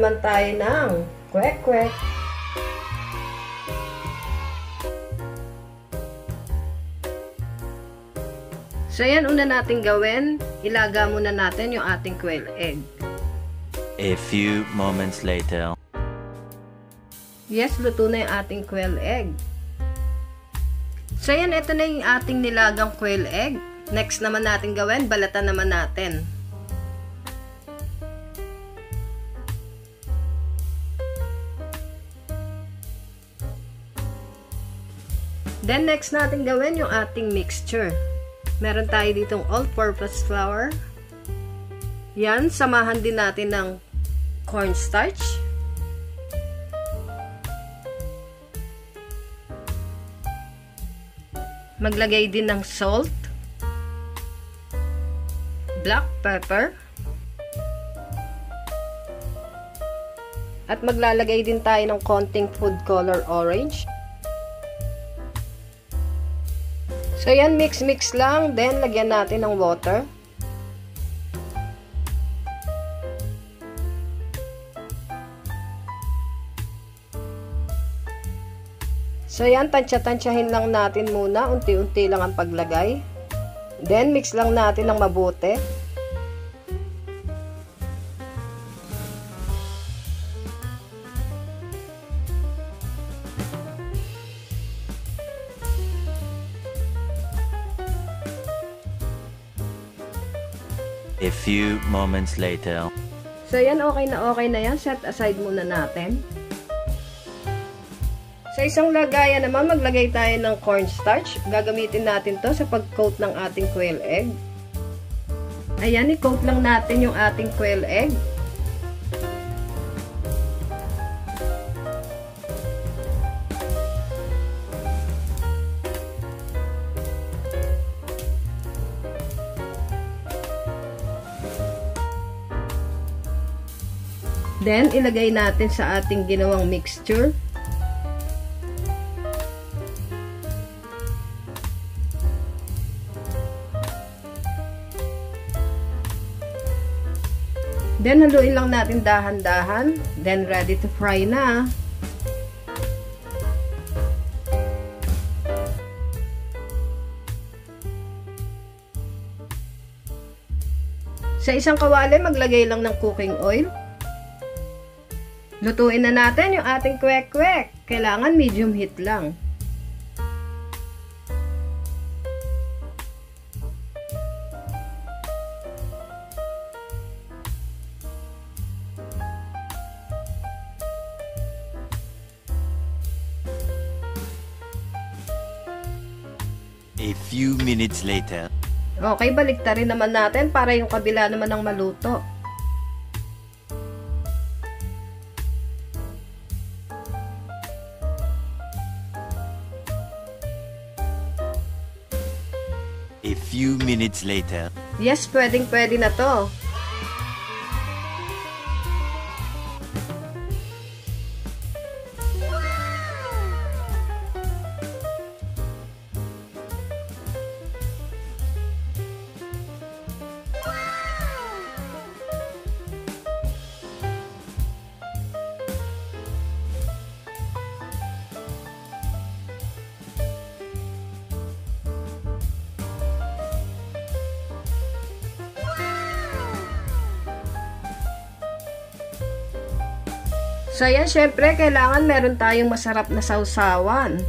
naman tayo ng kwek-kwek. So yan, una natin gawin, ilaga muna natin yung ating quail egg. A few moments later. Yes, luto na yung ating quail egg. So yan, ito na yung ating nilagang quail egg. Next naman natin gawin, balatan naman natin. Then next natin gawin yung ating mixture. Meron tayo ditong all-purpose flour. Yan, samahan din natin ng cornstarch. Maglagay din ng salt, black pepper, at maglalagay din tayo ng konting food color orange. So yan, mix lang, then lagyan natin ng water. So yan, tansya-tansyahin lang natin muna, unti-unti lang ang paglagay. Then mix lang natin ng mabuti. A few moments later. So yan, okay na yan. Set aside muna natin. Sa isang lagayan naman, maglagay tayo ng cornstarch. Gagamitin natin to sa pag-coat ng ating quail egg. Ayan, i-coat lang natin yung ating quail egg. Then, ilagay natin sa ating ginawang mixture. Then, haluin lang natin dahan-dahan. Then, ready to fry na. Sa isang kawali, maglagay lang ng cooking oil. Lutuin na natin yung ating kwek-kwek. Kailangan medium heat lang. A few minutes later. Okay, baliktarin naman natin para yung kabila naman ang maluto. A few minutes later. Yes, pwedeng-pwede na to. So, yan, syempre, kailangan meron tayong masarap na sausawan.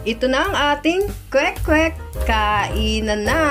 Ito na ang ating kwek-kwek. Kainan na!